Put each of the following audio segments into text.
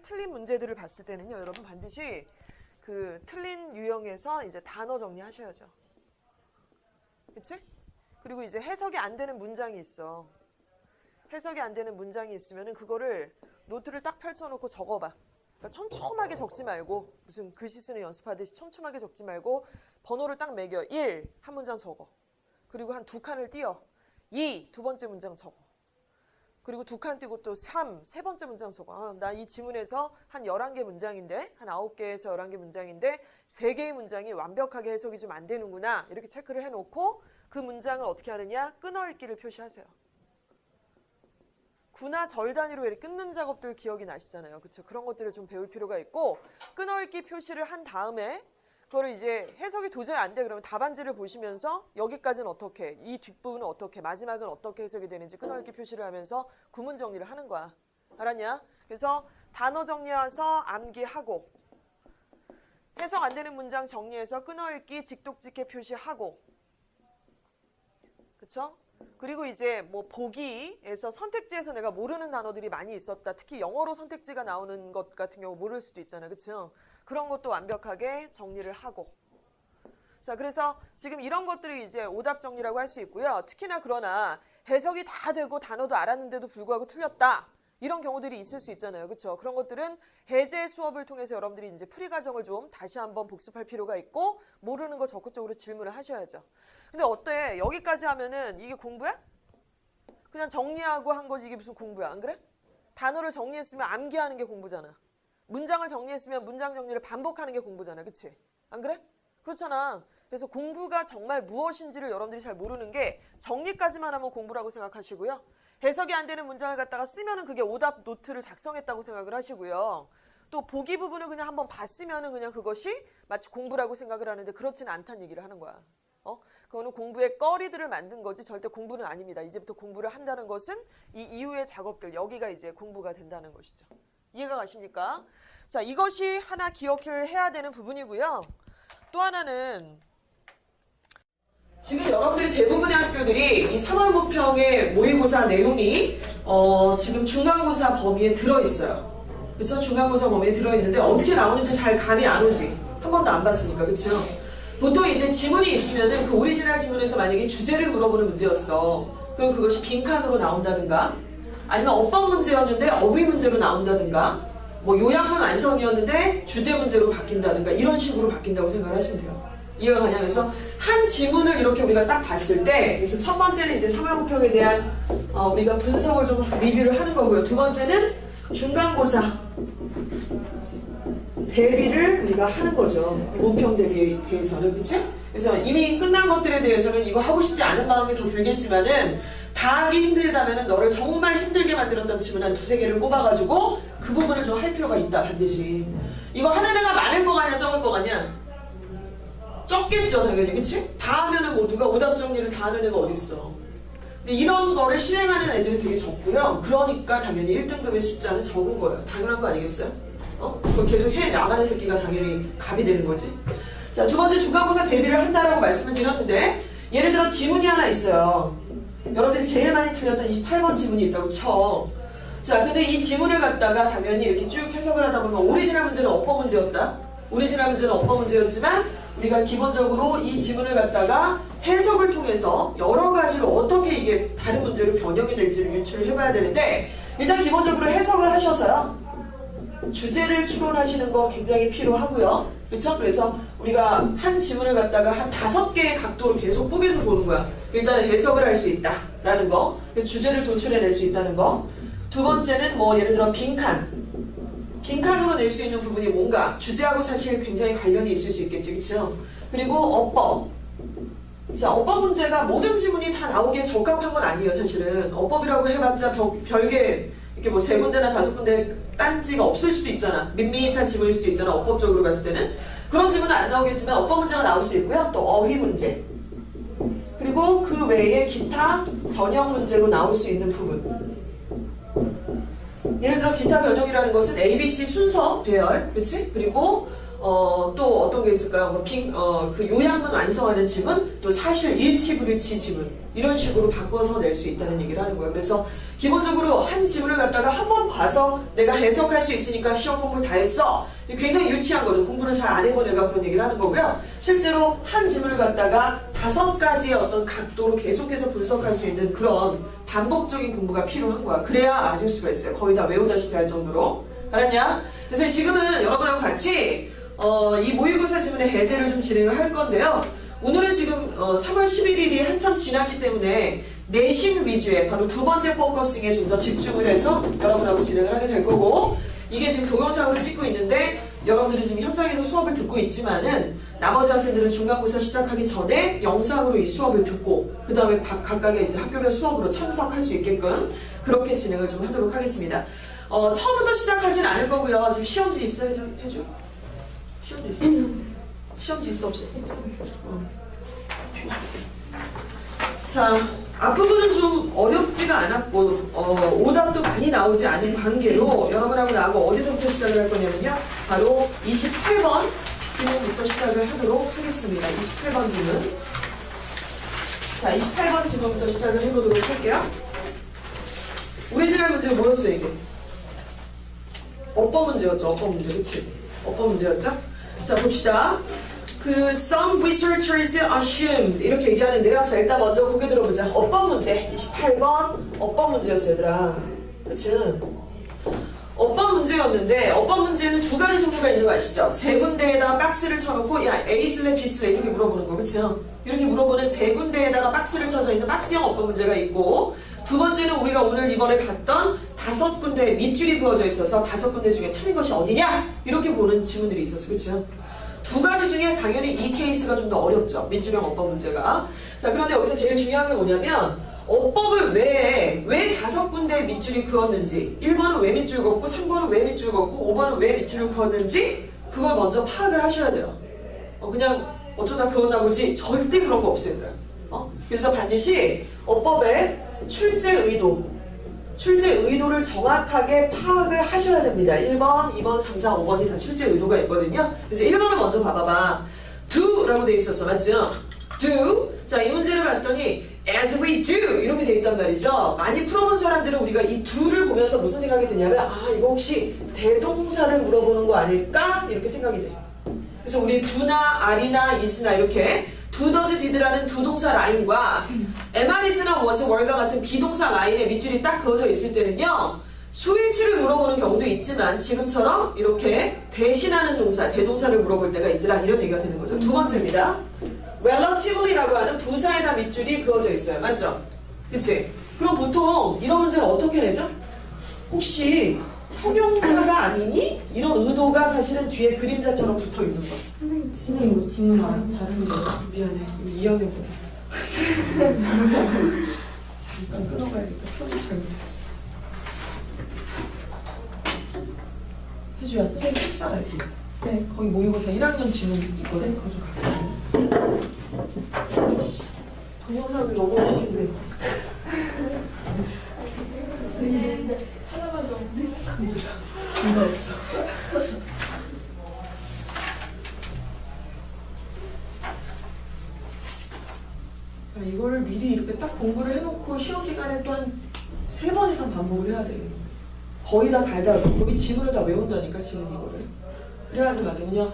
틀린 문제들을 봤을 때는요, 여러분 반드시 그 틀린 유형에서 이제 단어 정리하셔야죠. 그치? 그리고 이제 해석이 안 되는 문장이 있어. 해석이 안 되는 문장이 있으면은 그거를 노트를 딱 펼쳐놓고 적어봐. 그러니까 촘촘하게 적지 말고, 무슨 글씨 쓰는 연습하듯이 촘촘하게 적지 말고 번호를 딱 매겨. 1, 한 문장 적어. 그리고 한 2칸을 띄어. 2, 두 번째 문장 적어. 그리고 2칸 띄고 또 3, 세 번째 문장 적어. 나 이 지문에서 한 11개 문장인데, 한 9개에서 11개 문장인데 3개의 문장이 완벽하게 해석이 좀 안 되는구나. 이렇게 체크를 해놓고 그 문장을 어떻게 하느냐? 끊어읽기를 표시하세요. 구나 절 단위로 이렇게 끊는 작업들 기억이 나시잖아요. 그쵸? 그런 것들을 좀 배울 필요가 있고, 끊어읽기 표시를 한 다음에 그거를 이제 해석이 도저히 안 돼. 그러면 답안지를 보시면서 여기까지는 어떻게, 이 뒷부분은 어떻게, 마지막은 어떻게 해석이 되는지 끊어읽기 표시를 하면서 구문 정리를 하는 거야. 알았냐? 그래서 단어 정리해서 암기하고, 해석 안 되는 문장 정리해서 끊어읽기 직독직해 표시하고, 그쵸? 그리고 이제 뭐 보기에서 선택지에서 내가 모르는 단어들이 많이 있었다. 특히 영어로 선택지가 나오는 것 같은 경우 모를 수도 있잖아요. 그쵸? 그런 것도 완벽하게 정리를 하고. 자, 그래서 지금 이런 것들이 이제 오답 정리라고 할 수 있고요. 특히나 그러나 해석이 다 되고 단어도 알았는데도 불구하고 틀렸다. 이런 경우들이 있을 수 있잖아요. 그렇죠? 그런 것들은 해제 수업을 통해서 여러분들이 이제 풀이 과정을 좀 다시 한번 복습할 필요가 있고, 모르는 거 적극적으로 질문을 하셔야죠. 근데 어때? 여기까지 하면은 이게 공부야? 그냥 정리하고 한 거지 이게 무슨 공부야? 안 그래? 단어를 정리했으면 암기하는 게 공부잖아. 문장을 정리했으면 문장 정리를 반복하는 게 공부잖아. 그치? 안 그래? 그렇잖아. 그래서 공부가 정말 무엇인지를 여러분들이 잘 모르는 게 정리까지만 하면 공부라고 생각하시고요. 해석이 안 되는 문장을 갖다가 쓰면은 그게 오답 노트를 작성했다고 생각을 하시고요. 또 보기 부분을 그냥 한번 봤으면은 그냥 그것이 마치 공부라고 생각을 하는데 그렇지는 않다는 얘기를 하는 거야. 그거는 공부의 거리들을 만든 거지 절대 공부는 아닙니다. 이제부터 공부를 한다는 것은 이 이후의 작업들, 여기가 이제 공부가 된다는 것이죠. 이해가 가십니까? 자, 이것이 하나 기억해야 되는 부분이고요. 또 하나는 지금 여러분들이 대부분의 학교들이 이 3월 모평의 모의고사 내용이 지금 중간고사 범위에 들어있어요. 그쵸? 중간고사 범위에 들어있는데 어떻게 나오는지 잘 감이 안 오지. 한 번도 안 봤으니까. 그쵸? 보통 이제 지문이 있으면은 그 오리지널 지문에서 만약에 주제를 물어보는 문제였어. 그럼 그것이 빈칸으로 나온다든가, 아니면 어법 문제였는데 어휘 문제로 나온다든가, 뭐 요약문 완성이었는데 주제 문제로 바뀐다든가, 이런 식으로 바뀐다고 생각을 하시면 돼요. 이해가 가냐? 그래서 한 지문을 이렇게 우리가 딱 봤을 때, 그래서 첫 번째는 이제 3월 모평에 대한 우리가 분석을 좀 리뷰를 하는 거고요. 두 번째는 중간고사 대비를 우리가 하는 거죠. 모평 대비에 대해서는. 그치? 그래서 이미 끝난 것들에 대해서는 이거 하고 싶지 않은 마음이 더 들겠지만은, 다 하기 힘들다면은 너를 정말 힘들게 만들었던 지문 한 2-3개를 꼽아가지고 그 부분을 좀 할 필요가 있다, 반드시. 이거 하는 애가 많을 거 같냐, 적을 거 같냐? 적겠죠, 당연히. 그치? 다 하면은 뭐 누가 오답 정리를 다 하는 애가 어딨어. 근데 이런 거를 실행하는 애들이 되게 적고요. 그러니까 당연히 1등급의 숫자는 적은 거예요. 당연한 거 아니겠어요? 그거 계속 해 나가는 새끼가 당연히 갑이 되는 거지. 자, 두 번째 중간고사 대비를 한다라고 말씀을 드렸는데, 예를 들어 지문이 하나 있어요. 여러분들이 제일 많이 틀렸던 28번 지문이 있다고 쳐. 자, 근데 이 지문을 갖다가 당연히 이렇게 쭉 해석을 하다 보면 오리지널 문제는 어법 문제였다. 오리지널 문제는 어법 문제였지만 우리가 기본적으로 이 지문을 갖다가 해석을 통해서 여러 가지로 어떻게 이게 다른 문제로 변형이 될지를 유추를 해봐야 되는데, 일단 기본적으로 해석을 하셔서요. 주제를 추론하시는 거 굉장히 필요하고요. 그쵸? 그래서 우리가 한 지문을 갖다가 한 5개의 각도로 계속 뽀개서 보는 거야. 일단은 해석을 할 수 있다 라는 거, 주제를 도출해낼 수 있다는 거. 두 번째는 뭐 예를 들어 빈칸으로 낼 수 있는 부분이 뭔가, 주제하고 사실 굉장히 관련이 있을 수 있겠지. 그쵸? 그리고 어법. 자, 어법 문제가 모든 지문이 다 나오기에 적합한 건 아니에요. 사실은 어법이라고 해봤자 별개 이렇게 뭐 3군데나 5군데 딴지가 없을 수도 있잖아. 밋밋한 지문일 수도 있잖아. 어법적으로 봤을 때는. 그런 지문은 안 나오겠지만 어법 문제가 나올 수 있고요. 또 어휘 문제. 그리고 그 외에 기타 변형 문제로 나올 수 있는 부분. 예를 들어 기타 변형이라는 것은 ABC 순서 배열, 그치? 그리고 또 어떤 게 있을까요? 그 요약문 완성하는 지문, 또 사실 일치 불일치 지문 이런 식으로 바꿔서 낼 수 있다는 얘기를 하는 거예요. 그래서 기본적으로 한 지문을 갖다가 한 번 봐서 내가 해석할 수 있으니까 시험 공부를 다 했어. 굉장히 유치한 거죠. 공부를 잘 안 해본 애가 그런 얘기를 하는 거고요. 실제로 한 지문을 갖다가 5가지의 어떤 각도로 계속해서 분석할 수 있는 그런 반복적인 공부가 필요한 거야. 그래야 맞을 수가 있어요. 거의 다 외우다시피 할 정도로. 알았냐? 그래서 지금은 여러분하고 같이 이 모의고사 지문의 해제를 좀 진행을 할 건데요. 오늘은 지금 3월 11일이 한참 지났기 때문에 내신 위주의 바로 두 번째 포커싱에 좀 더 집중을 해서 여러분하고 진행을 하게 될 거고, 이게 지금 동영상으로 찍고 있는데 여러분들이 지금 현장에서 수업을 듣고 있지만은 나머지 학생들은 중간고사 시작하기 전에 영상으로 이 수업을 듣고 그 다음에 각각의 이제 학교별 수업으로 참석할 수 있게끔 그렇게 진행을 좀 하도록 하겠습니다. 처음부터 시작하진 않을 거고요. 지금 시험지 있어? 해줘? 시험지 있어? 시험지 있어? 없어? 없습니다. 자, 앞부분은 좀 어렵지가 않았고 오답도 많이 나오지 않은 관계로 여러분하고 나하고 어디서부터 시작을 할 거냐면요, 바로 28번 지문부터 시작을 하도록 하겠습니다. 28번 지문. 자, 28번 지문부터 시작을 해보도록 할게요. 오리지널 문제가 뭐였어요, 이게? 어법 문제였죠. 어법 문제, 그치? 어법 문제였죠? 자, 봅시다. Some researchers assumed 이렇게 얘기하는데요. 자, 일단 먼저 고개 들어보자. 어법 문제 28번 어법 문제였어요, 얘들아. 그치? 어법 문제였는데 어법 문제는 두 가지 종류가 있는 거 아시죠? 세 군데에다가 박스를 쳐놓고 야 A 쓸래 B 쓸래 이렇게 물어보는 거, 그쵸? 이렇게 물어보는 세 군데에다가 박스를 쳐져 있는 박스형 어법 문제가 있고, 두 번째는 우리가 오늘 이번에 봤던 5군데의 밑줄이 그어져 있어서 5군데 중에 틀린 것이 어디냐? 이렇게 보는 지문들이 있었어요, 그쵸? 두 가지 중에 당연히 이 케이스가 좀 더 어렵죠. 밑줄형 어법 문제가. 자, 그런데 여기서 제일 중요한 게 뭐냐면 어법을 왜 5군데의 밑줄이 그었는지, 1번은 왜 밑줄 긋고 3번은 왜 밑줄 긋고 5번은 왜 밑줄을 그었는지 그걸 먼저 파악을 하셔야 돼요. 그냥 어쩌다 그었나 보지 절대 그런 거 없어요, 얘들아. 그래서 반드시 어법의 출제 의도를 정확하게 파악을 하셔야 됩니다. 1번, 2번, 3, 4, 5번이 다 출제 의도가 있거든요. 그래서 1번을 먼저 봐봐봐. do 라고 돼 있었어. 맞죠? do. 자, 이 문제를 봤더니 as we do 이렇게 돼 있단 말이죠. 많이 풀어본 사람들은 우리가 이 do를 보면서 무슨 생각이 드냐면 이거 혹시 대동사를 물어보는 거 아닐까? 이렇게 생각이 돼. 그래서 우리 do나 are나 is나 이렇게 do, does, did라는 두 동사 라인과 am, is나 was, were과 같은 비동사 라인에 밑줄이 딱 그어져 있을 때는요, 수일치를 물어보는 경우도 있지만 지금처럼 이렇게 대신하는 동사, 대동사를 물어볼 때가 있더라, 이런 얘기가 되는 거죠. 두 번째입니다. relatively라고 하는 부사에다 밑줄이 그어져 있어요. 맞죠? 그치? 그럼 보통 이런 문제는 어떻게 내죠? 혹시 형용사가 아니니? 이런 의도가 사실은 뒤에 그림자처럼 붙어 있는 거. 선생님, 이거 질문 다른데요? 미안해. 이거 2학년보다. 잠깐 끊어가야겠다. 표지 잘못했어. 혜주야, 선생님 책상 알지? 네. 거기 모의고사 1학년 지문 있거든. 그거 좀 갖고. 동영상을 너무 하시는데. 하나만 없네. 이거 없어. 이거를 미리 이렇게 딱 공부를 해놓고 시험 기간에 또 한 3번 이상 반복을 해야 돼. 거의 다 달달고 거의 지문을 다 외운다니까, 지문 이거를. 그래야지 맞아. 그냥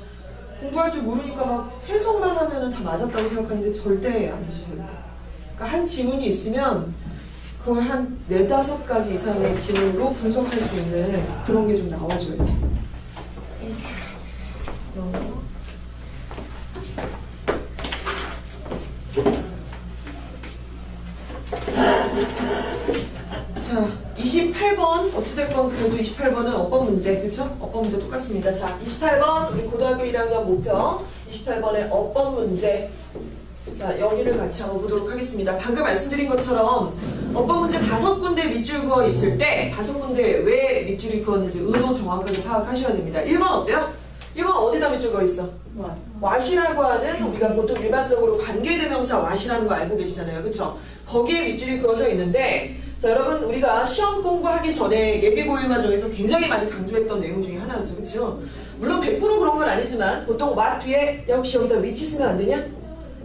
공부할 줄 모르니까 막 해석만 하면은 다 맞았다고 생각하는데 절대 아니지. 그러니까 한 지문이 있으면 그걸 한 4-5가지 이상의 지문으로 분석할 수 있는 그런 게 좀 나와줘야지. 자, 28번 어찌됐건 그래도 28번은 어법 문제, 그쵸? 어법 문제 똑같습니다. 자, 28번 우리 고등학교 1학년 모평 28번의 어법 문제. 자, 여기를 같이 한번 보도록 하겠습니다. 방금 말씀드린 것처럼 어법 문제 5군데 밑줄 그어 있을 때 5군데 왜 밑줄이 그었는지 의도 정확하게 파악하셔야 됩니다. 1번 어때요? 이건 어디다 밑줄 그어 있어? what이라고 하는 우리가 보통 일반적으로 관계대명사 what이라는 거 알고 계시잖아요. 그쵸? 거기에 밑줄이 그어져 있는데 자 여러분 우리가 시험 공부하기 전에 예비고일 과정에서 굉장히 많이 강조했던 내용 중에 하나였어. 그쵸? 물론 100% 그런 건 아니지만 보통 what 뒤에 역시 여기다 위치 쓰면 안 되냐?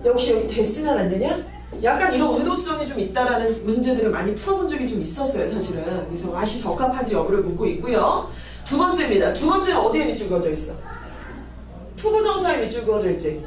역시 여기 대 쓰면 안 되냐? 약간 이런 의도성이 좀 있다라는 문제들을 많이 풀어본 적이 좀 있었어요, 사실은. 그래서 what이 적합한지 여부를 묻고 있고요. 두 번째입니다. 두 번째는 어디에 밑줄 그어져 있어? 투부정사에 밑줄 그어져 있지.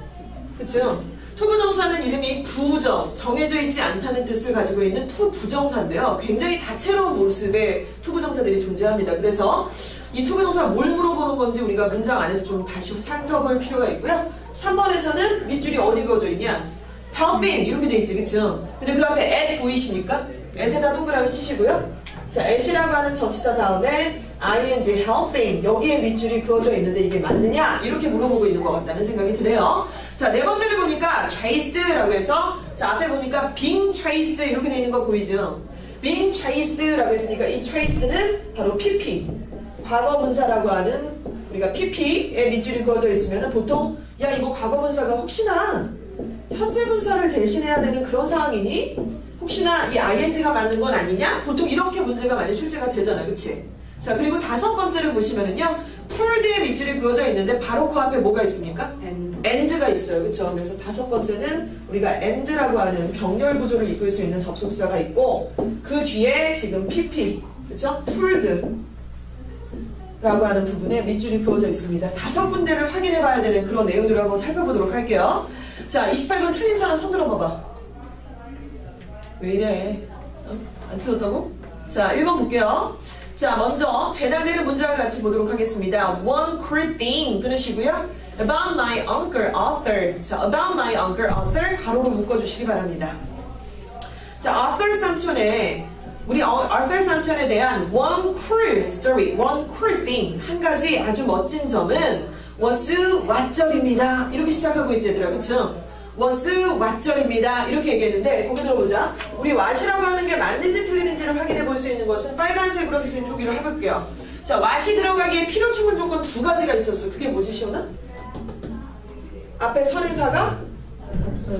그쵸? 투부정사는 이름이 부정, 정해져 있지 않다는 뜻을 가지고 있는 투부정사인데요. 굉장히 다채로운 모습의 투부정사들이 존재합니다. 그래서 이 투부정사가 뭘 물어보는 건지 우리가 문장 안에서 좀 다시 살펴볼 필요가 있고요. 3번에서는 밑줄이 어디 그어져 있냐? helping 이렇게 돼 있지, 그쵸? 근데 그 앞에 at 보이십니까? at에다 동그라미 치시고요. 자, at이라고 하는 전치사 다음에 ing helping 여기에 밑줄이 그어져 있는데 이게 맞느냐? 이렇게 물어보고 있는 것 같다는 생각이 드네요. 자, 네 번째를 보니까 chased,라고 해서 자, 앞에 보니까 being chased 이렇게 돼 있는 거 보이죠? being chased라고 했으니까 이 chased는 바로 pp 과거분사라고 하는 우리가 pp에 밑줄이 그어져 있으면 보통 야 이거 과거분사가 혹시나 현재분사를 대신해야 되는 그런 상황이니? 혹시나 이 ing가 맞는 건 아니냐? 보통 이렇게 문제가 많이 출제가 되잖아, 그치? 자, 그리고 다섯 번째를 보시면은요, 풀드의 밑줄이 그어져 있는데 바로 그 앞에 뭐가 있습니까? and가 있어요, 그쵸? 그래서 다섯 번째는 우리가 and라고 하는 병렬 구조를 이끌 수 있는 접속사가 있고 그 뒤에 지금 pp, 그쵸? 풀드 라고 하는 부분에 밑줄이 그어져 있습니다. 다섯 군데를 확인해 봐야 되는 그런 내용들을 한번 살펴보도록 할게요. 자, 28번 틀린 사람 손 들어봐봐. 왜 이래? 안 틀렸다고? 자, 1번 볼게요. 자, 먼저 해당되는 문장을 같이 보도록 하겠습니다. One cool thing 끊으시고요. About my uncle Arthur. 자, about my uncle Arthur 가로로 묶어주시기 바랍니다. 자, Arthur 삼촌의 우리 Arthur 삼촌에 대한 one cool story, one cool thing 한 가지 아주 멋진 점은 was 왓절입니다. 이렇게 시작하고 있지 얘들아, 그쵸? was 왓절입니다. 이렇게 얘기했는데 거기 들어보자. 우리 what이라고 하는 게 맞는지 틀리는지를 확인해 볼 수 있는 것은 빨간색으로 선생님 표기를 해볼게요. 자, what이 들어가기에 필요 충분 조건 두 가지가 있었어. 그게 뭐지, 시원아? 앞에 선행사가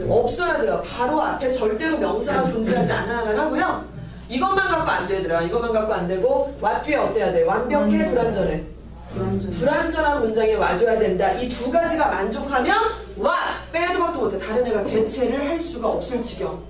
없어야 돼요. 바로 앞에 절대로 명사가 존재하지 않아야만 하고요. 이것만 갖고 안 되더라. 이것만 갖고 안 되고 what 뒤에 어때야 돼? 완벽해, 불완전해? 불완전한 문장에 와줘야 된다. 이 두 가지가 만족하면 what 빼도 박도 못해. 다른 애가 대체를 할 수가 없을 지경.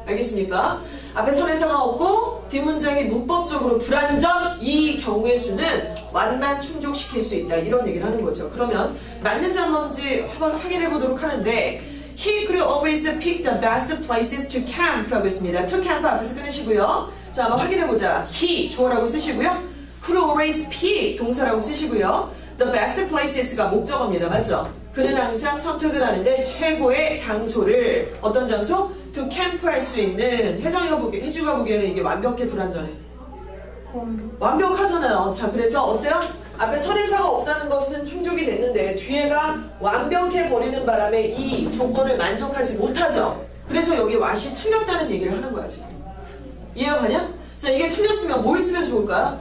알겠습니까? 앞에 선행사가 없고 뒷문장이 문법적으로 불완전 이 경우의 수는 what만 충족시킬 수 있다. 이런 얘기를 하는 거죠. 그러면 맞는지 안 맞는지 한번 확인해 보도록 하는데 He could always pick the best places to camp 라고 했습니다. to camp 앞에서 끊으시고요. 자, 한번 확인해보자. He, 주어라고 쓰시고요. could always pick, 동사라고 쓰시고요. The best places가 목적어입니다. 맞죠? 그는 항상 선택을 하는데 최고의 장소를 어떤 장소? to camp 할 수 있는 혜주가 보기에는 이게 완벽해, 불완전해? 완벽하잖아요. 자, 그래서 어때요? 앞에 선행사가 없다는 것은 충족이 됐는데 뒤에가 완벽해 버리는 바람에 이 조건을 만족하지 못하죠. 그래서 여기 what이 틀렸다는 얘기를 하는 거야 지금. 이해가 가냐? 자, 이게 틀렸으면 뭘 쓰면 좋을까요?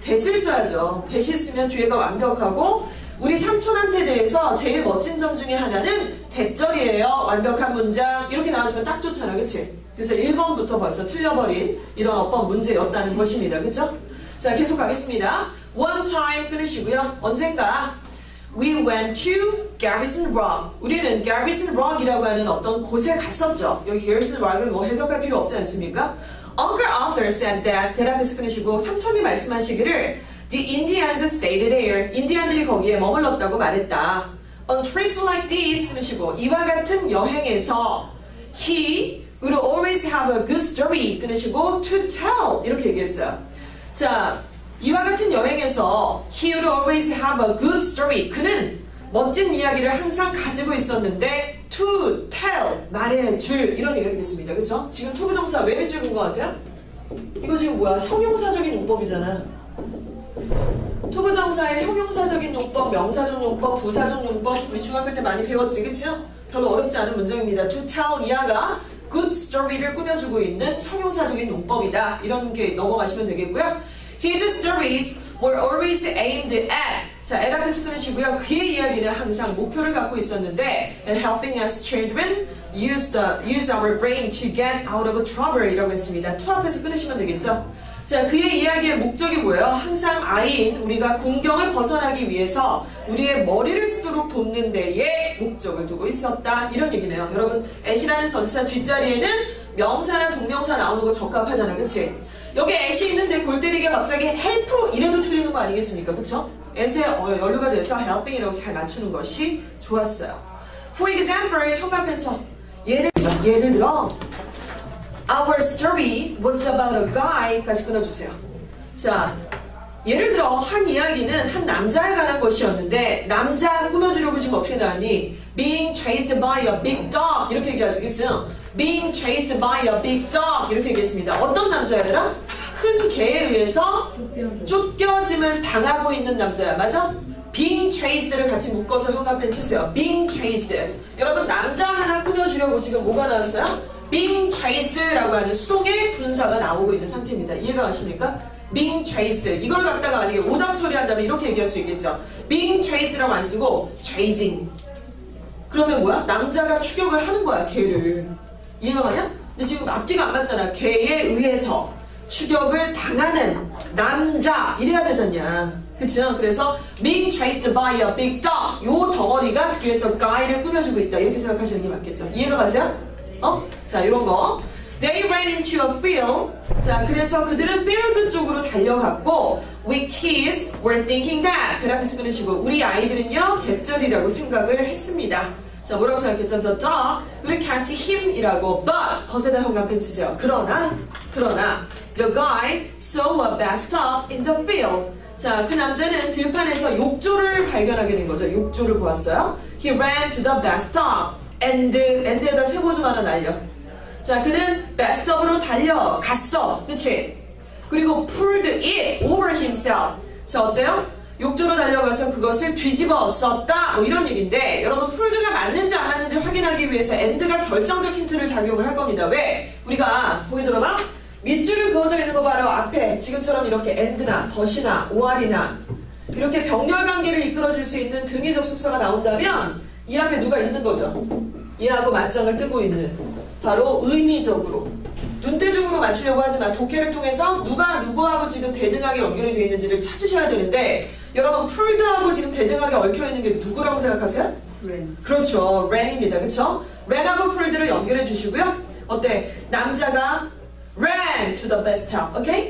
대를 써야죠. 대시 쓰면 뒤에가 완벽하고 우리 삼촌한테 대해서 제일 멋진 점 중에 하나는 대절이에요. 완벽한 문장 이렇게 나와주면 딱 좋잖아, 그치? 그래서 1번부터 벌써 틀려버린 이런 어떤 문제였다는 것입니다. 그쵸? 자, 계속 가겠습니다. One time 끊으시고요. 언젠가 We went to Garrison Rock. 우리는 Garrison Rock이라고 하는 어떤 곳에 갔었죠. 여기 Garrison Rock을 뭐 해석할 필요 없지 않습니까? Uncle Arthur said that 대답해서 끊으시고 삼촌이 말씀하시기를 The Indians stayed there. 인디안들이 거기에 머물렀다고 말했다. On trips like these 끊으시고 이와 같은 여행에서 He would always have a good story 끊으시고 to tell 이렇게 얘기했어요. 자, 이와 같은 여행에서 He would always have a good story. 그는 멋진 이야기를 항상 가지고 있었는데 to tell, 말해줄 이런 얘기가 되겠습니다. 그쵸? 지금 투부정사 왜 밑줄 긋은 것 같아요? 이거 지금 뭐야? 형용사적인 용법이잖아. 투부정사의 형용사적인 용법, 명사적 용법, 부사적 용법 우리 중학교 때 많이 배웠지, 그쵸? 별로 어렵지 않은 문장입니다. To tell 이하가 good story를 꾸며주고 있는 형용사적인 용법이다. 이런 게 넘어가시면 되겠고요. His stories were always aimed at 자, at 앞에서 끊으시고요. 그의 이야기는 항상 목표를 갖고 있었는데 and helping us children use our brain to get out of trouble 이라고 했습니다. to 앞에서 끊으시면 되겠죠? 자, 그의 이야기의 목적이 뭐예요? 항상 아이인 우리가 공경을 벗어나기 위해서 우리의 머리를 쓰도록 돕는 데에 목적을 두고 있었다. 이런 얘기네요. 여러분, at이라는 전치사 뒷자리에는 명사나 동명사 나오는 거 적합하잖아. 그치? 여기 at이 있는데 골 때리게 갑자기 help 이래도 틀리는 거 아니겠습니까? 그쵸? at에 연루가 돼서 helping이라고 잘 맞추는 것이 좋았어요. For example, 현관펜 쳐. 예를 들어 Our story was about a guy까지 끊어주세요. 자, 예를 들어 한 이야기는 한 남자에 관한 것이었는데 남자 꾸며주려고 지금 어떻게 나왔니? Being chased by a big dog 이렇게 얘기하지, 그쵸? Being chased by a big dog 이렇게 얘기했습니다. 어떤 남자애라? 큰 개에 의해서 쫓겨짐을 당하고 있는 남자야, 맞아? Being chased를 같이 묶어서 현관펜 치세요. Being chased. 여러분, 남자 하나 꾸며주려고 지금 뭐가 나왔어요? being chased라고 하는 수동의 분사가 나오고 있는 상태입니다. 이해가 가십니까? being chased. 이걸 갖다가 만약에 오답 처리한다면 이렇게 얘기할 수 있겠죠. being chased라고 안 쓰고 chasing. 그러면 뭐야? 남자가 추격을 하는 거야, 개를. 이해가 가냐? 근데 지금 앞뒤가 안 맞잖아. 개에 의해서 추격을 당하는 남자. 이래야 되잖냐. 그쵸? 그래서 being chased by a big dog. 요 덩어리가 뒤에서 guy를 꾸며주고 있다. 이렇게 생각하시는 게 맞겠죠. 이해가 가세요? 자, 이런 거. They ran into a field. 자, 그래서 그들은 field 쪽으로 달려갔고 We kids were thinking that. 대답해서 끊으시고 우리 아이들은요, 개쩔이라고 생각을 했습니다. 자, 뭐라고 생각했죠? 우리 catch him이라고 but 벗에다 현관펜 치세요. 그러나 the guy saw a bathtub in the field. 자, 그 남자는 들판에서 욕조를 발견하게 된 거죠. 욕조를 보았어요. He ran to the bathtub. end에다 세모좀 하나 날려. 자, 그는 bathtub으로 달려갔어. 그치? 그리고 pulled it over himself. 자, 어때요? 욕조로 달려가서 그것을 뒤집어 썼다. 뭐 이런 얘기인데 여러분, pulled가 맞는지 안 맞는지 확인하기 위해서 and가 결정적 힌트를 작용을 할 겁니다. 왜? 우리가 보기 들어봐. 밑줄을 그어져 있는 거 바로 앞에 지금처럼 이렇게 and나 but이나 or이나 이렇게 병렬 관계를 이끌어줄 수 있는 등위 접속사가 나온다면 이 앞에 누가 있는 거죠? 얘하고 맞짱을 뜨고 있는, 바로 의미적으로 눈대중으로 맞추려고 하지만 독해를 통해서 누가 누구하고 지금 대등하게 연결이 되어 있는지를 찾으셔야 되는데 여러분, 풀드하고 지금 대등하게 얽혀 있는 게 누구라고 생각하세요? ren. 그렇죠, ren입니다. 그렇죠? ren하고 풀드를 연결해 주시고요. 어때? 남자가 ran to the bathtub, 오케이?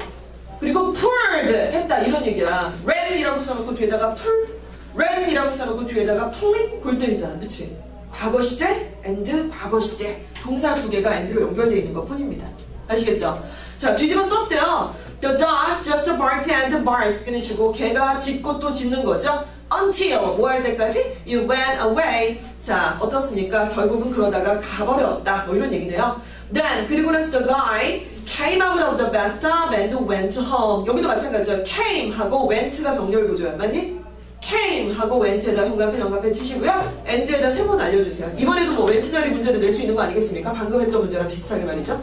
그리고 pulled 했다, 이런 얘기야. ran이라고 써놓고 뒤에다가 pull, ran이라고 써놓고 뒤에다가 pulling, 골 때리잖아. 그치? 과거 시제, and 과거 시제. 동사 두 개가 and로 연결되어 있는 것 뿐입니다. 아시겠죠? 자, 뒤집어 썼대요. The dog just barked and barked. 끊으시고 개가 짖고 또 짖는 거죠. Until 뭐 할 때까지? You went away. 자, 어떻습니까? 결국은 그러다가 가버렸다. 뭐 이런 얘기네요. Then 그리고 나서 the guy came out of the bathtub and went home. 여기도 마찬가지죠. came 하고 went가 병렬 구조야. 맞니? came 하고 went에다 현관펜 치시고요. and에다 세번 알려주세요. 이번에도 뭐 went 자리 문제를 낼 수 있는 거 아니겠습니까? 방금 했던 문제랑 비슷하게 말이죠.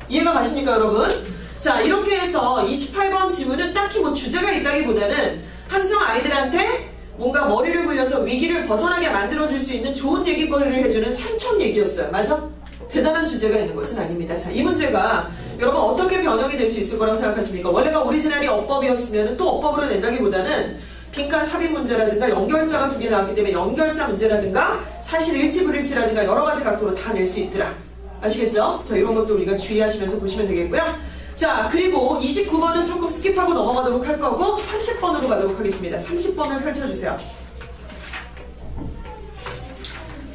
이해가 가십니까, 여러분? 자, 이렇게 해서 28번 지문은 딱히 뭐 주제가 있다기보다는 항상 아이들한테 뭔가 머리를 굴려서 위기를 벗어나게 만들어줄 수 있는 좋은 얘기거리를 해주는 삼촌 얘기였어요. 맞아? 대단한 주제가 있는 것은 아닙니다. 자, 이 문제가 여러분 어떻게 변형이 될 수 있을 거라고 생각하십니까? 원래가 오리지널이 어법이었으면 또 어법으로 낸다기보다는 빈칸 삽입 문제라든가 연결사가 두 개 나왔기 때문에 연결사 문제라든가 사실 일치 불일치라든가 여러 가지 각도로 다 낼 수 있더라. 아시겠죠? 자, 이런 것도 우리가 주의하시면서 보시면 되겠고요. 자, 그리고 29번은 조금 스킵하고 넘어가도록 할 거고 30번으로 가도록 하겠습니다. 30번을 펼쳐주세요.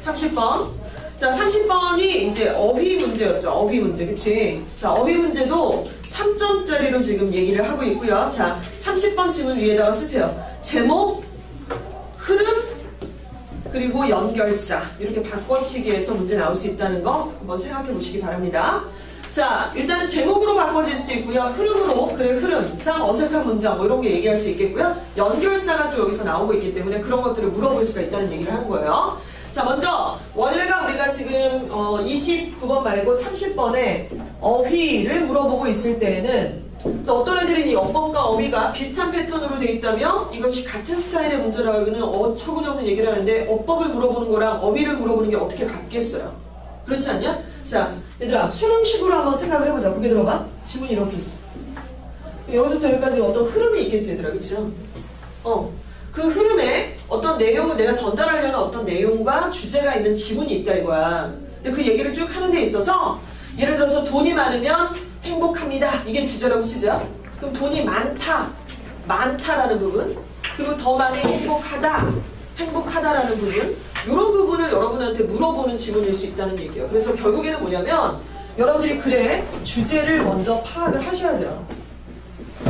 30번. 자, 30번이 이제 어휘 문제였죠. 어휘 문제, 그치? 자, 어휘 문제도 3점짜리로 지금 얘기를 하고 있고요. 자, 30번 지문 위에다가 쓰세요. 제목, 흐름, 그리고 연결사. 이렇게 바꿔치기해서 문제 나올 수 있다는 거 한번 생각해 보시기 바랍니다. 자, 일단은 제목으로 바꿔질 수도 있고요. 흐름으로, 그래, 흐름상 어색한 문장 뭐 이런 게 얘기할 수 있겠고요. 연결사가 또 여기서 나오고 있기 때문에 그런 것들을 물어볼 수가 있다는 얘기를 하는 거예요. 자, 먼저 원래가 우리가 지금 29번 말고 30번에 어휘를 물어보고 있을 때에는 또 어떤 애들은 이 어법과 어휘가 비슷한 패턴으로 돼 있다면 이것이 같은 스타일의 문제라고는 어처구니없는 얘기를 하는데 어법을 물어보는 거랑 어휘를 물어보는 게 어떻게 같겠어요? 그렇지 않냐? 자, 얘들아 수능식으로 한번 생각을 해보자. 보게 들어봐. 지문이 이렇게 있어. 여기서부터 여기까지 어떤 흐름이 있겠지 얘들아, 그치? 그 흐름에 어떤 내용을 내가 전달하려는 어떤 내용과 주제가 있는 지문이 있다 이거야. 근데 그 얘기를 쭉 하는 데 있어서 예를 들어서 돈이 많으면 행복합니다. 이게 주제라고 치자. 그럼 돈이 많다라는 부분, 그리고 더 많이 행복하다라는 부분, 이런 부분을 여러분한테 물어보는 지문일 수 있다는 얘기예요. 그래서 결국에는 뭐냐면 여러분들이 글의 주제를 먼저 파악을 하셔야 돼요.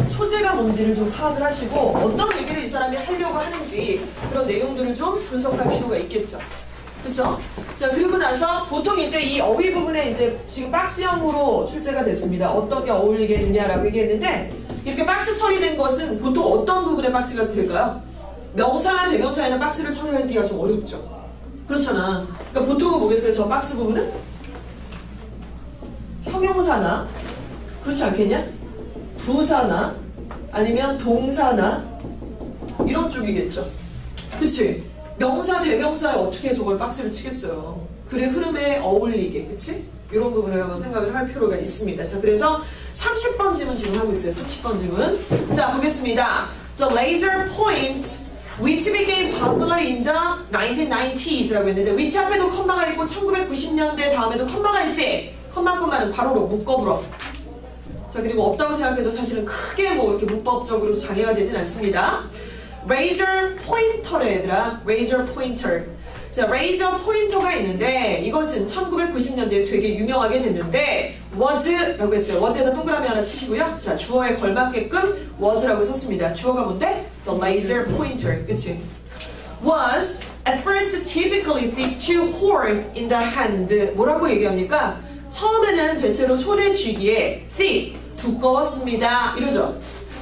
소재가 뭔지를 좀 파악을 하시고 어떤 얘기를 이 사람이 하려고 하는지 그런 내용들을 좀 분석할 필요가 있겠죠. 그렇죠? 자, 그리고 나서 보통 이제 이 어휘 부분에 이제 지금 박스형으로 출제가 됐습니다. 어떤 게 어울리겠느냐라고 얘기했는데 이렇게 박스 처리된 것은 보통 어떤 부분에 박스가 될까요? 명사나 대명사에는 박스를 처리하기가 좀 어렵죠. 그렇잖아. 그러니까 보통은 뭐겠어요? 저 박스 부분은? 형용사나 그렇지 않겠냐? 부사나 아니면 동사나 이런 쪽이겠죠. 그치? 명사, 대명사에 어떻게 저걸 박스를 치겠어요. 글의 흐름에 어울리게, 그치? 이런 부분을 한번 생각을 할 필요가 있습니다. 자, 그래서 30번 지문 지금 하고 있어요. 30번 지문. 자, 보겠습니다. The laser point which became popular in the 1990s 라고 했는데 which 앞에도 컴마가 있고 1990년대 다음에도 컴마가 있지? 컴마는 괄호로 묶어불어. 자, 그리고 없다고 생각해도 사실은 크게 뭐 이렇게 문법적으로 장애가 되진 않습니다. 레이저 포인터래 얘들아. 레이저 포인터. 자, 레이저 포인터가 있는데 이것은 1990년대에 되게 유명하게 됐는데 was라고 했어요. was에다 동그라미 하나 치시고요. 자, 주어에 걸맞게끔 was라고 썼습니다. 주어가 뭔데? The laser pointer. 그치? was at first typically fit to hold in the hand. 뭐라고 얘기합니까? 처음에는 대체로 손에 쥐기에 thick, 두꺼웠습니다. 이러죠.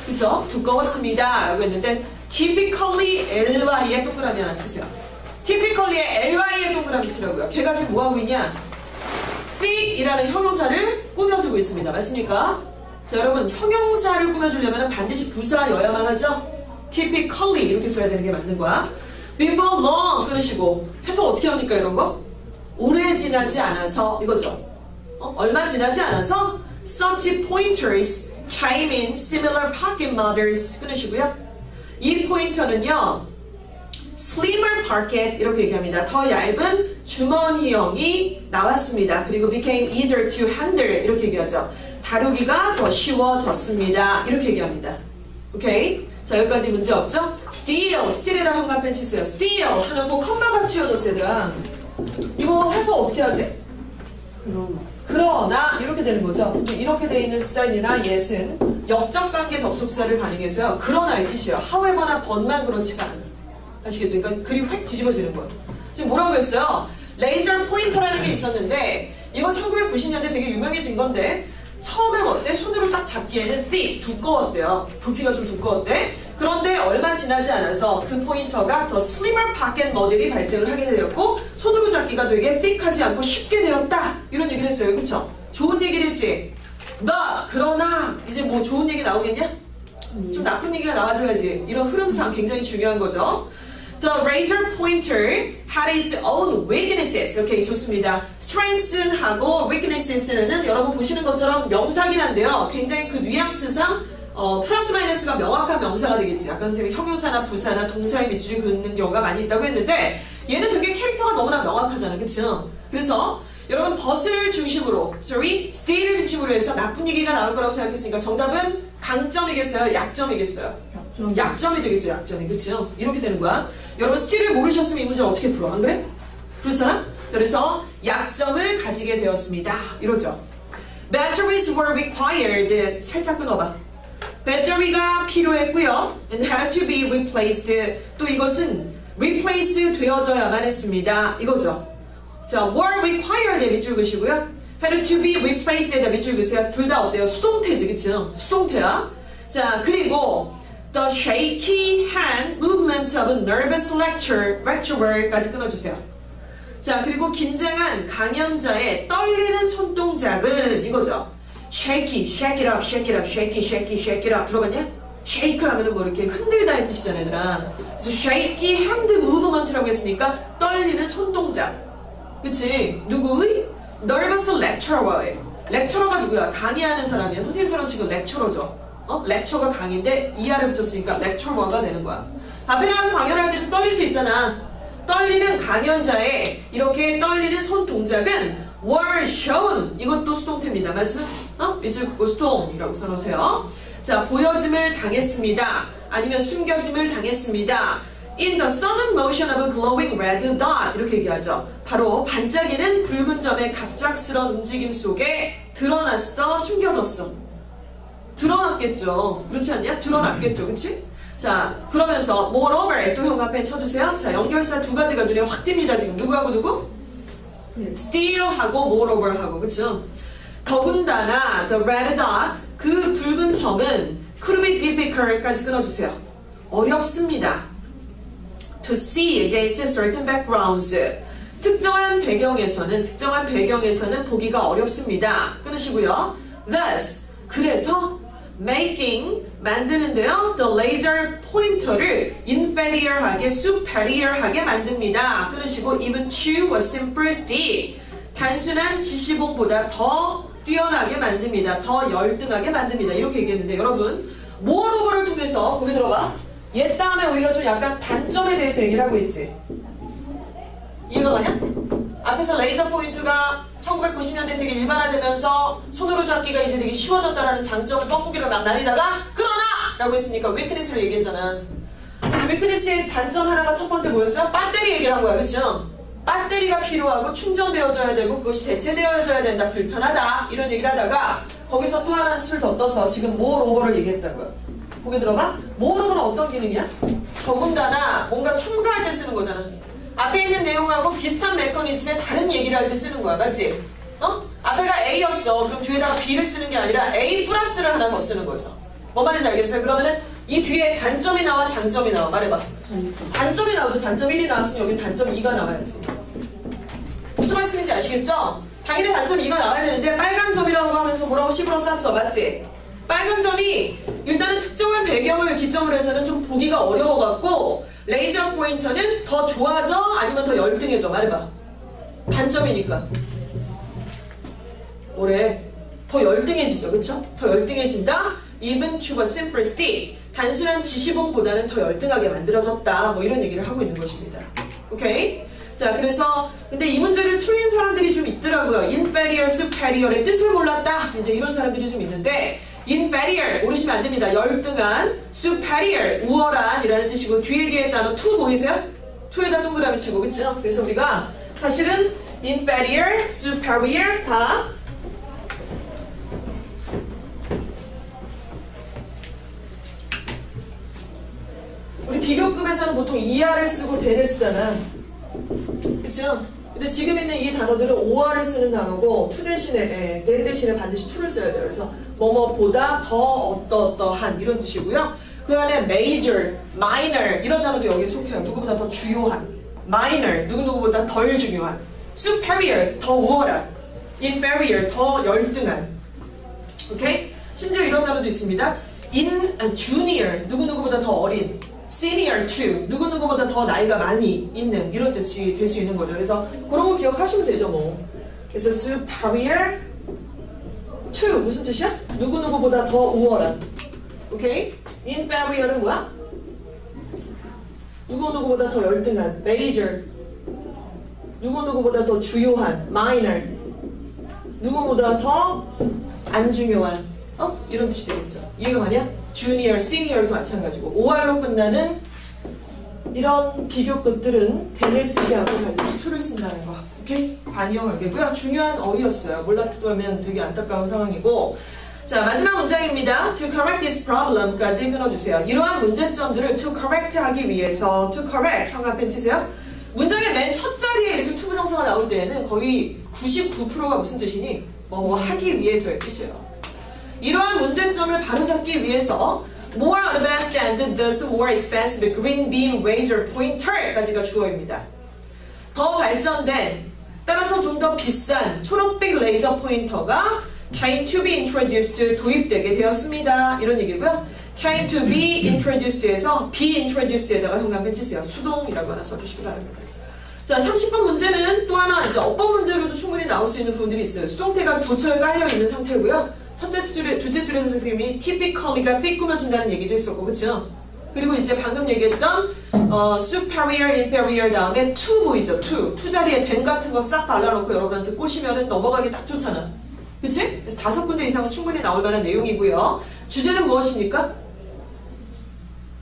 그쵸? 두꺼웠습니다. 라고 했는데 typically ly에 동그라미 하나 치세요. typically에 ly에 동그라미 치라고요. 걔가 지금 뭐하고 있냐? thick 이라는 형용사를 꾸며주고 있습니다. 맞습니까? 자, 여러분 형용사를 꾸며주려면 반드시 부사여야만 하죠? typically 이렇게 써야 되는 게 맞는 거야. before long 끊으시고 해서 어떻게 합니까 이런 거? 오래 지나지 않아서 이거죠. 얼마 지나지 않아서 such pointers came in similar pocket models 끊으시고요. 이 포인터는요 slimmer pocket 이렇게 얘기합니다. 더 얇은 주머니형이 나왔습니다. 그리고 became easier to handle 이렇게 얘기하죠. 다루기가 더 쉬워졌습니다. 이렇게 얘기합니다. 오케이? 자, 여기까지 문제 없죠? steal에다 현관펜 치세요. steal 하면 뭐 컴마가 치워졌어요 얘들아. 이거 해서 어떻게 하지? 그러나 이렇게 되는 거죠. 이렇게 돼 있는 스타일이나 yes은 역적관계 접속사를 가능해서요. 그러나의 뜻이에요. however나 but만 그렇지가 않아요. 아시겠죠? 그러니까 글이 획 뒤집어지는 거예요. 지금 뭐라고 했어요? 레이저 포인터라는 게 있었는데 이거 1990년대 되게 유명해진 건데 처음엔 어때? 손으로 딱 잡기에는 thick, 두꺼웠대요. 부피가 좀 두꺼웠대. 그런데 얼마 지나지 않아서 그 포인터가 더 slimmer pocket 모델이 발생을 하게 되었고 손으로 잡기가 되게 thick하지 않고 쉽게 되었다. 이런 얘기를 했어요. 그쵸? 좋은 얘기를 했지? 그러나 이제 뭐 좋은 얘기 나오겠냐? 좀 나쁜 얘기가 나와줘야지. 이런 흐름상 굉장히 중요한 거죠. The razor pointer had its own weaknesses. 오케이, 좋습니다. strengths하고 weaknesses는 여러분 보시는 것처럼 명사긴 한데요. 굉장히 그 뉘앙스상 플러스 마이너스가 명확한 명사가 되겠지. 아까 선생님이 형용사나 부사나 동사의 밑줄이 긋는 경우가 많이 있다고 했는데 얘는 되게 캐릭터가 너무나 명확하잖아. 그쵸? 그래서 여러분 벗을 중심으로 steal을 중심으로 해서 나쁜 얘기가 나올 거라고 생각했으니까 정답은 강점이겠어요? 약점이겠어요? 약점이 되겠죠. 약점이. 그쵸? 이렇게 되는 거야. 여러분 steal을 모르셨으면 이 문제를 어떻게 풀어? 안 그래? 그렇잖아? 그래서 약점을 가지게 되었습니다. 이러죠. Batteries were required. 살짝 끊어봐. 배터리가 필요했고요. And had to be replaced. 또 이것은 replace 되어져야만 했습니다. 이거죠. 자, were required 밑줄 그시고요. had to be replaced 밑줄 그세요. 둘 다 어때요? 수동태지, 그쵸? 수동태야. 자, 그리고 the shaky hand movement of a nervous lecturer까지 끊어주세요. 자, 그리고 긴장한 강연자의 떨리는 손동작은 이거죠. shaky, shake it up, shake it up, shaky, shaky, shake it up. 들어봤냐? shake 하면은 뭐 이렇게 흔들다의 뜻이잖아, 얘들아. 그래서 shaky hand movement라고 했으니까 떨리는 손동작. 그치? 누구의? nervous lecturer의. lecturer가 누구야? 강의하는 사람이야. 선생님처럼 지금 lecturer죠. lecture가 강의인데 ER을 붙였으니까 lecturer가 되는 거야. 앞에 나가서 강연을 할 때 좀 떨릴 수 있잖아. 떨리는 강연자의 이렇게 떨리는 손동작은 were shown. 이것도 수동태입니다. 맞죠? 이제 수동이라고 써놓으세요. 자, 보여짐을 당했습니다. 아니면 숨겨짐을 당했습니다. In the sudden motion of a glowing red dot. 이렇게 얘기하죠. 바로 반짝이는 붉은 점의 갑작스런 움직임 속에 드러났어, 숨겨졌어. 드러났겠죠. 그렇지 않냐? 드러났겠죠. 그치? 자, 그러면서 moreover 또 형 앞에 쳐주세요. 자, 연결사 두 가지가 눈에 확 띕니다. 지금 누구하고 누구? still하고 moreover하고. 그쵸? 더군다나 the red dot 그 붉은 점은 could be difficult까지 끊어주세요. 어렵습니다. to see against certain backgrounds. 특정한 배경에서는 보기가 어렵습니다. 끊으시고요. thus 그래서 making 만드는데요. the laser pointer를 inferior하게 superior하게 만듭니다. 끊으시고 even to a simple stick 단순한 지시봉보다 더 뛰어나게 만듭니다. 더 열등하게 만듭니다. 이렇게 얘기했는데 여러분 moreover를 통해서 거기 들어봐. 얘 다음에 우리가 좀 약간 단점에 대해서 얘기를 하고 있지. 이해가 가냐? 앞에서 레이저 포인트가 1990년대 되게 일반화되면서 손으로 잡기가 이제 되게 쉬워졌다라는 장점을 뻥꾸기를 막 날리다가 그러나! 라고 했으니까 위크니스를 얘기했잖아. 그래서 위크니스의 단점 하나가 첫 번째 뭐였어요? 배터리 얘기를 한 거야. 그쵸? 배터리가 필요하고 충전되어져야 되고 그것이 대체되어져야 된다. 불편하다. 이런 얘기를 하다가 거기서 또 하나 술 더 떠서 지금 moreover를 얘기했다고요. 거기 들어봐. moreover는 어떤 기능이야? 더군다나 뭔가 첨가할 때 쓰는 거잖아. 앞에 있는 내용하고 비슷한 메커니즘에 다른 얘기를 할 때 쓰는 거야. 맞지? 앞에가 A였어. 그럼 뒤에다가 B를 쓰는 게 아니라 A 플러스를 하나 더 쓰는 거죠. 뭐 말인지 알겠어요? 그러면은 이 뒤에 단점이 나와 장점이 나와. 말해봐. 단점이 나오죠. 단점 1이 나왔으면 여기 단점 2가 나와야지. 무슨 말씀인지 아시겠죠? 당연히 단점 2가 나와야 되는데 빨간 점이라고 하면서 뭐라고 씹으러 쌌어. 맞지? 빨간 점이 일단은 특정한 배경을 기점으로 해서는 좀 보기가 어려워갖고 레이저 포인터는 더 좋아져? 아니면 더 열등해져? 말해봐. 단점이니까. 뭐래? 더 열등해지죠. 그쵸? 더 열등해진다? Even to a simple stick. 단순한 지시봉보다는 더 열등하게 만들어졌다. 뭐 이런 얘기를 하고 있는 것입니다. 오케이? 자, 그래서 근데 이 문제를 틀린 사람들이 좀 있더라고요. inferior, superior의 뜻을 몰랐다. 이제 이런 사람들이 좀 있는데 inferior 오르시면 안 됩니다. 열등한, superior 우월한 이라는 뜻이고 뒤에 단어 to 보이세요? to에다 동그라미 치고 그쵸? 그래서 우리가 사실은 inferior, superior 다 우리 비교급에서는 보통 ER을 쓰고 대를 쓰잖아. 그쵸? 근데 지금 있는 이 단어들은 OR을 쓰는 단어고 to 대신에 대 대신에 반드시 to를 써야 돼요. 그래서 뭐뭐보다 더 어떠어떠한 이런 뜻이고요. 그 안에 major, minor 이런 단어도 여기에 속해요. 누구보다 더 주요한. minor, 누구보다 덜 중요한. superior, 더 우월한. inferior, 더 열등한. 오케이? 심지어 이런 단어도 있습니다. junior, 누구보다 더 어린. senior to, 누구보다 더 나이가 많이 있는 이런 뜻이 될 수 있는 거죠. 그래서 그런 거 기억하시면 되죠, 뭐. 그래서 superior to 무슨 뜻이야? 누구보다 더 우월한. 오케이? inferior은 뭐야? 누구보다 더 열등한. major, 누구보다 더 주요한. minor, 누구보다 더 안 중요한. 이런 뜻이 되겠죠. 이해가 가냐? junior, senior도 마찬가지고 OR로 끝나는 이런 비교급들은 대를 쓰지 않고 반드시 to를 쓴다는 거. 오케이? 관용하겠고요. 중요한 어휘였어요. 몰랐다면 되게 안타까운 상황이고 자, 마지막 문장입니다. To correct this problem까지 끊어주세요. 이러한 문제점들을 to correct 하기 위해서 to correct 형 앞에 치세요. 문장의 맨 첫 자리에 이렇게 to 부정사가 나올 때에는 거의 99%가 무슨 뜻이니? 뭐 하기 위해서의 뜻이에요. 이러한 문제점을 바로잡기 위해서 more advanced and thus more expensive green beam laser pointer까지가 주어입니다. 더 발전된, 따라서 좀 더 비싼 초록빛 레이저 포인터가 came to be introduced 도입되게 되었습니다. 이런 얘기고요. came to be introduced에서 be introduced에다가 현관 벤치 쓰여 수동이라고 하나 써주시기 바랍니다. 자, 30번 문제는 또 하나 이제 어법 문제로도 충분히 나올 수 있는 부분들이 있어요. 수동태가 도처에 깔려 있는 상태고요. 첫째 줄에, 두째 줄에서 선생님이 typically가 thick 꾸며준다는 얘기도 했었고, 그쵸? 그리고 이제 방금 얘기했던 superior, inferior 다음에 to 보이죠? to 자리에 than 같은 거 싹 발라놓고 여러분한테 꼬시면은 넘어가기 딱 좋잖아. 그치? 그래서 5군데 이상은 충분히 나올 만한 내용이고요. 주제는 무엇입니까?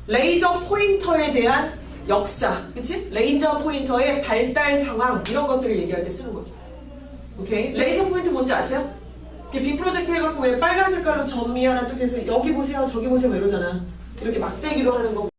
레이저 포인터에 대한 역사, 그치? 레이저 포인터의 발달 상황 이런 것들을 얘기할 때 쓰는 거죠. 오케이? 레이저 포인트 뭔지 아세요? 빔 프로젝트 해갖고 왜 빨간 색깔로 점미 하나 또 해서 여기 보세요, 저기 보세요 뭐 이러잖아. 이렇게 막대기로 하는 거.